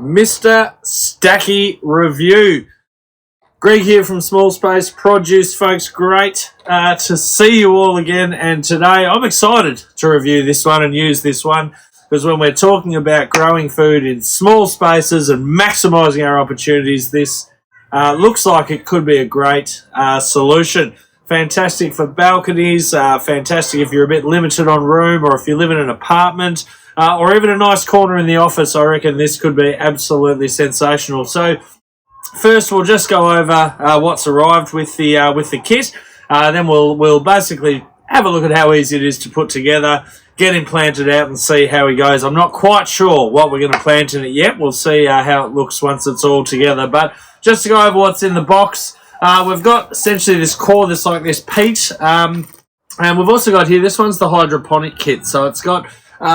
Mr Stacky review. Greg here from Small Space Produce, folks. Great to see you all again. And today I'm excited to review this one and use this one because when we're talking about growing food in small spaces and maximising our opportunities, this looks like it could be a great solution. Fantastic for balconies, fantastic if you're a bit limited on room or if you live in an apartment or even a nice corner in the office. I reckon this could be absolutely sensational. So first, we'll just go over what's arrived with the kit. Then we'll basically have a look at how easy it is to put together, get him planted out and see how he goes. I'm not quite sure what we're going to plant in it yet. We'll see how it looks once it's all together. But just to go over what's in the box, we've got essentially this core, this peat. And we've also got here, this one's the hydroponic kit. So it's got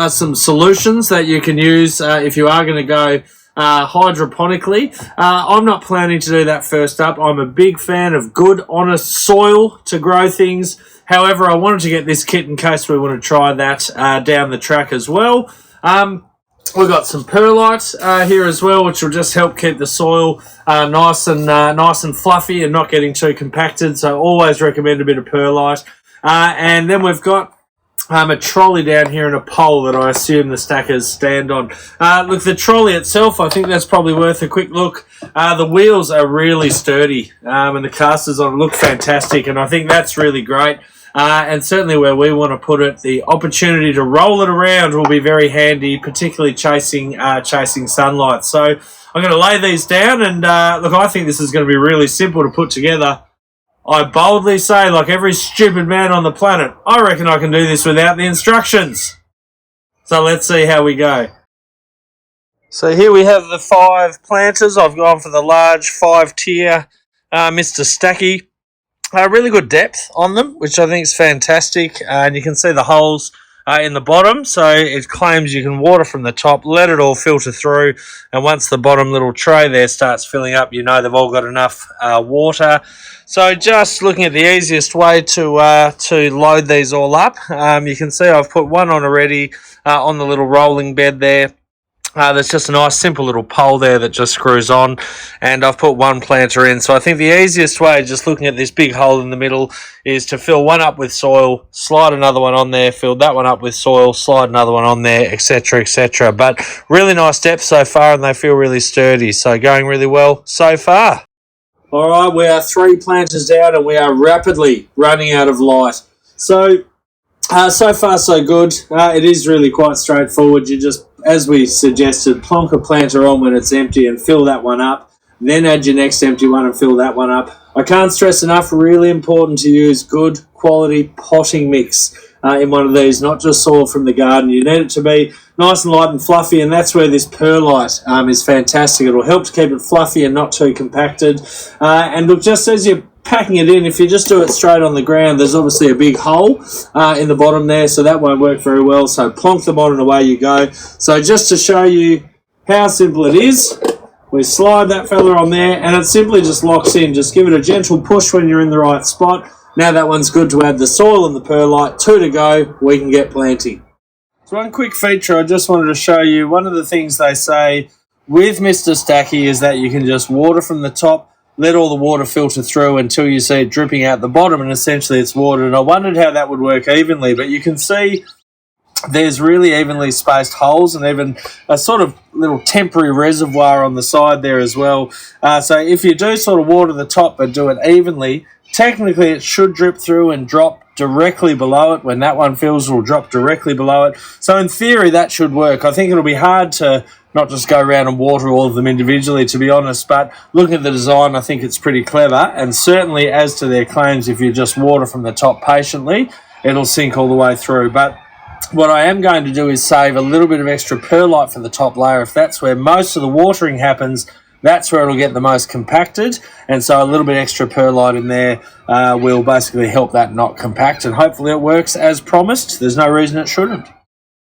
some solutions that you can use if you are going to go hydroponically. I'm not planning to do that first up. I'm a big fan of good, honest soil to grow things. However, I wanted to get this kit in case we want to try that down the track as well. We've got some perlite here as well, which will just help keep the soil nice and fluffy and not getting too compacted. So always recommend a bit of perlite. And then we've got a trolley down here and a pole that I assume the stackers stand on. Look, the trolley itself, I think that's probably worth a quick look. The wheels are really sturdy and the casters on it look fantastic, and I think that's really great. And certainly where we want to put it, the opportunity to roll it around will be very handy, particularly chasing sunlight. So I'm going to lay these down and look, I think this is going to be really simple to put together. I boldly say, like every stupid man on the planet, I reckon I can do this without the instructions. So let's see how we go. So here we have the 5 planters. I've gone for the large 5-tier Mr Stacky. Really good depth on them, which I think is fantastic. And you can see the holes in the bottom, so it claims you can water from the top, let it all filter through, and once the bottom little tray there starts filling up, you know they've all got enough water. So just looking at the easiest way to load these all up, you can see I've put one on already on the little rolling bed there. There's just a nice simple little pole there that just screws on, and I've put one planter in. So I think the easiest way, just looking at this big hole in the middle, is to fill one up with soil, slide another one on there, fill that one up with soil, slide another one on there, etc, etc. But really nice depth so far, and they feel really sturdy, so going really well so far. All right, we are 3 planters down and we are rapidly running out of light. So far so good. It is really quite straightforward. You just, as we suggested, plonk a planter on when it's empty and fill that one up. Then add your next empty one and fill that one up. I can't stress enough, really important to use good quality potting mix in one of these, not just soil from the garden. You need it to be nice and light and fluffy, and that's where this perlite is fantastic. It'll help to keep it fluffy and not too compacted. And look, just as you're packing it in, if you just do it straight on the ground, there's obviously a big hole in the bottom there, so that won't work very well. So plonk them on and away you go. So just to show you how simple it is, we slide that fella on there and it simply just locks in. Just give it a gentle push when you're in the right spot. Now that one's good to add the soil and the perlite. 2 to go, we can get planting. So one quick feature I just wanted to show you. One of the things they say with Mr Stacky is that you can just water from the top, let all the water filter through until you see it dripping out the bottom, and essentially it's watered. And I wondered how that would work evenly, but you can see there's really evenly spaced holes and even a sort of little temporary reservoir on the side there as well. So if you do sort of water the top but do it evenly, technically it should drip through and drop directly below it. When that one fills, it will drop directly below it. So in theory, that should work. I think it'll be hard to not just go around and water all of them individually, to be honest, but looking at the design, I think it's pretty clever. And certainly as to their claims, if you just water from the top patiently, it'll sink all the way through. But what I am going to do is save a little bit of extra perlite for the top layer. If that's where most of the watering happens, that's where it'll get the most compacted, and so a little bit extra perlite in there will basically help that not compact, and hopefully it works as promised. There's no reason it shouldn't.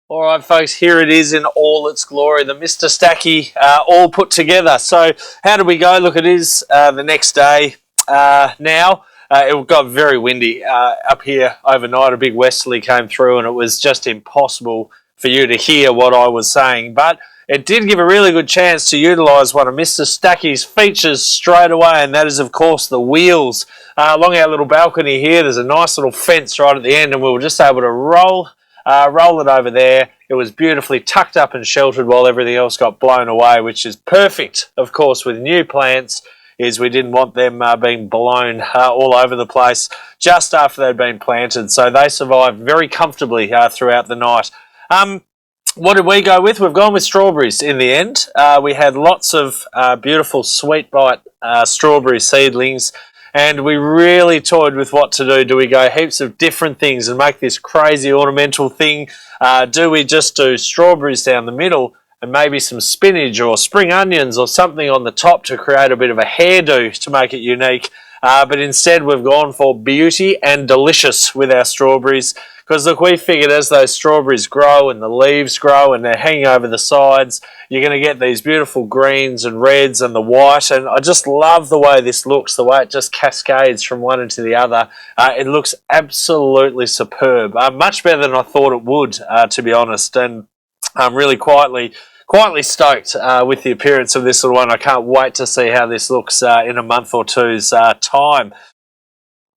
All right, folks, here it is in all its glory, the Mr Stacky all put together. So how do we go? Look, it is the next day now. It got very windy up here overnight. A big westerly came through and it was just impossible for you to hear what I was saying. But it did give a really good chance to utilise one of Mr Stacky's features straight away, and that is, of course, the wheels. Along our little balcony here, there's a nice little fence right at the end, and we were just able to roll it over there. It was beautifully tucked up and sheltered while everything else got blown away, which is perfect, of course, with new plants, is we didn't want them being blown all over the place just after they'd been planted. So they survived very comfortably throughout the night. What did we go with? We've gone with strawberries in the end. We had lots of beautiful sweet bite strawberry seedlings, and we really toyed with what to do. Do we go heaps of different things and make this crazy ornamental thing? Do we just do strawberries down the middle and maybe some spinach or spring onions or something on the top to create a bit of a hairdo to make it unique? But instead we've gone for beauty and delicious with our strawberries, because look, we figured as those strawberries grow and the leaves grow and they're hanging over the sides, you're going to get these beautiful greens and reds and the white, and I just love the way this looks, the way it just cascades from one into the other. It looks absolutely superb, much better than I thought it would, to be honest, and I'm really quietly stoked with the appearance of this little one. I can't wait to see how this looks in a month or two's time.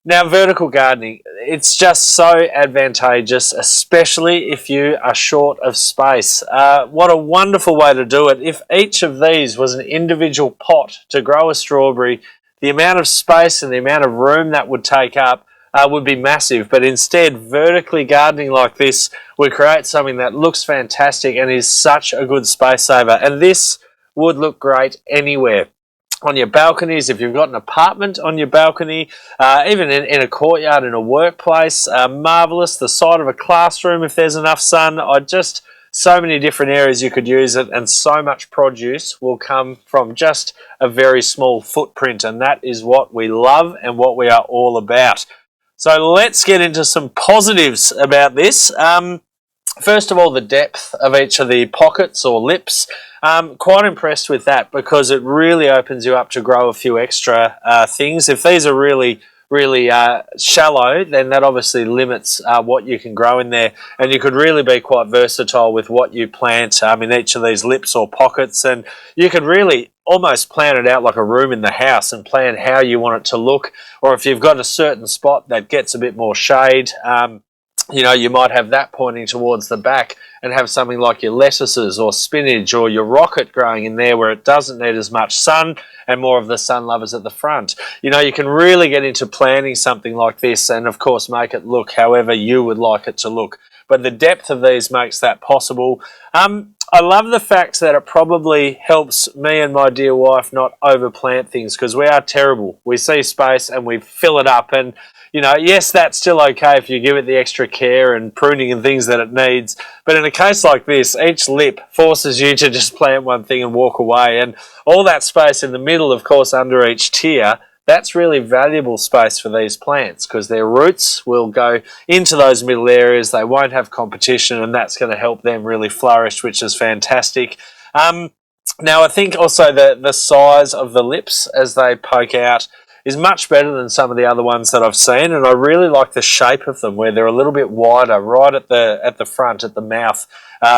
Now, vertical gardening, it's just so advantageous, especially if you are short of space. What a wonderful way to do it. If each of these was an individual pot to grow a strawberry, the amount of space and the amount of room that would take up would be massive. But instead, vertically gardening like this would create something that looks fantastic and is such a good space saver. And this would look great anywhere. On your balconies, if you've got an apartment on your balcony, even in a courtyard in a workplace, marvellous. The side of a classroom if there's enough sun. So many different areas you could use it, and so much produce will come from just a very small footprint, and that is what we love and what we are all about. So let's get into some positives about this. First of all, the depth of each of the pockets or lips. Quite impressed with that, because it really opens you up to grow a few extra things. If these are really shallow, then that obviously limits what you can grow in there, and you could really be quite versatile with what you plant in each of these lips or pockets, and you could really almost plan it out like a room in the house and plan how you want it to look. Or if you've got a certain spot that gets a bit more shade, you might have that pointing towards the back and have something like your lettuces or spinach or your rocket growing in there where it doesn't need as much sun and more of the sun lovers at the front. You can really get into planning something like this and, of course, make it look however you would like it to look. But the depth of these makes that possible. I love the fact that it probably helps me and my dear wife not overplant things, because we are terrible. We see space and we fill it up, and yes, that's still okay if you give it the extra care and pruning and things that it needs. But in a case like this, each lip forces you to just plant one thing and walk away. And all that space in the middle, of course, under each tier, that's really valuable space for these plants, because their roots will go into those middle areas. They won't have competition, and that's going to help them really flourish, which is fantastic. Now, I think also the size of the lips as they poke out is much better than some of the other ones that I've seen, and I really like the shape of them, where they're a little bit wider right at the front, at the mouth.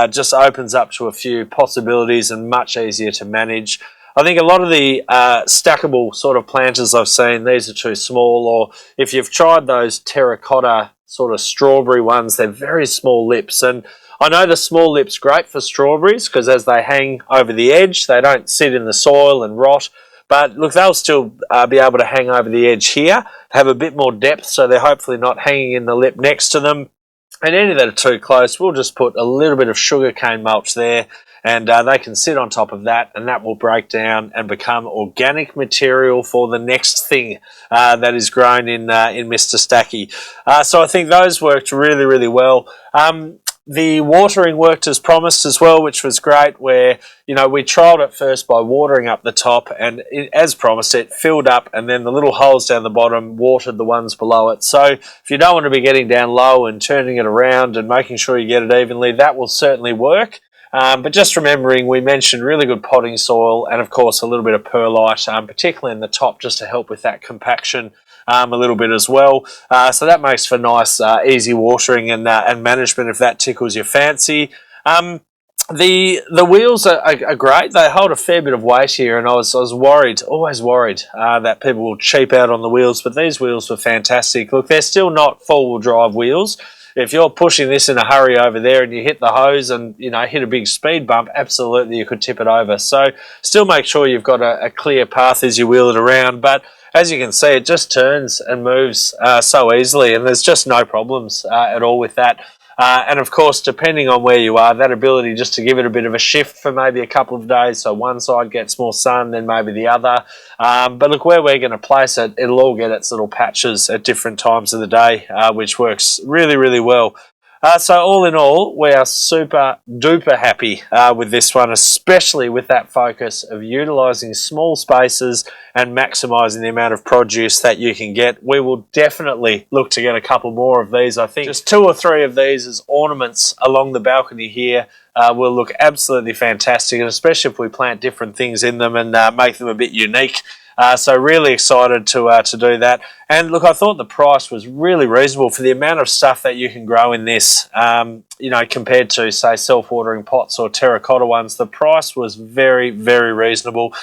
Just opens up to a few possibilities and much easier to manage. I think a lot of the stackable sort of planters I've seen, these are too small, or if you've tried those terracotta sort of strawberry ones, they're very small lips. And I know the small lips great for strawberries, because as they hang over the edge, they don't sit in the soil and rot. But look, they'll still be able to hang over the edge here, have a bit more depth, so they're hopefully not hanging in the lip next to them. And any that are too close, we'll just put a little bit of sugarcane mulch there, and they can sit on top of that, and that will break down and become organic material for the next thing that is grown in Mr Stacky. So I think those worked really, really well. The watering worked as promised as well, which was great, where, we trialled it first by watering up the top, and as promised, it filled up, and then the little holes down the bottom watered the ones below it. So if you don't want to be getting down low and turning it around and making sure you get it evenly, that will certainly work. But just remembering, we mentioned really good potting soil and, of course, a little bit of perlite, particularly in the top, just to help with that compaction a little bit as well. So that makes for nice, easy watering and management if that tickles your fancy. The wheels are great. They hold a fair bit of weight here, and I was worried, always worried, that people will cheap out on the wheels. But these wheels were fantastic. Look, they're still not four-wheel drive wheels. If you're pushing this in a hurry over there and you hit the hose and hit a big speed bump, absolutely you could tip it over. So still make sure you've got a clear path as you wheel it around. But as you can see, it just turns and moves so easily, and there's just no problems at all with that. And of course, depending on where you are, that ability just to give it a bit of a shift for maybe a couple of days, so one side gets more sun than maybe the other. But look, where we're going to place it, it'll all get its little patches at different times of the day, which works really, really well. So all in all, we are super duper happy with this one, especially with that focus of utilising small spaces and maximising the amount of produce that you can get. We will definitely look to get a couple more of these. I think just 2 or 3 of these as ornaments along the balcony here will look absolutely fantastic, and especially if we plant different things in them and make them a bit unique. So really excited to do that. And look, I thought the price was really reasonable for the amount of stuff that you can grow in this. Compared to, say, self-watering pots or terracotta ones, the price was very, very reasonable.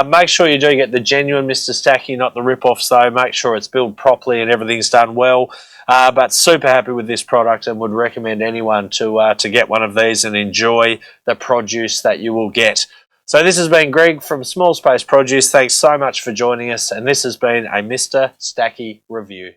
Make sure you do get the genuine Mr Stacky, not the rip-offs though. Make sure it's built properly and everything's done well. But super happy with this product and would recommend anyone to get one of these and enjoy the produce that you will get. So this has been Greg from Small Space Produce. Thanks so much for joining us, and this has been a Mr Stacky review.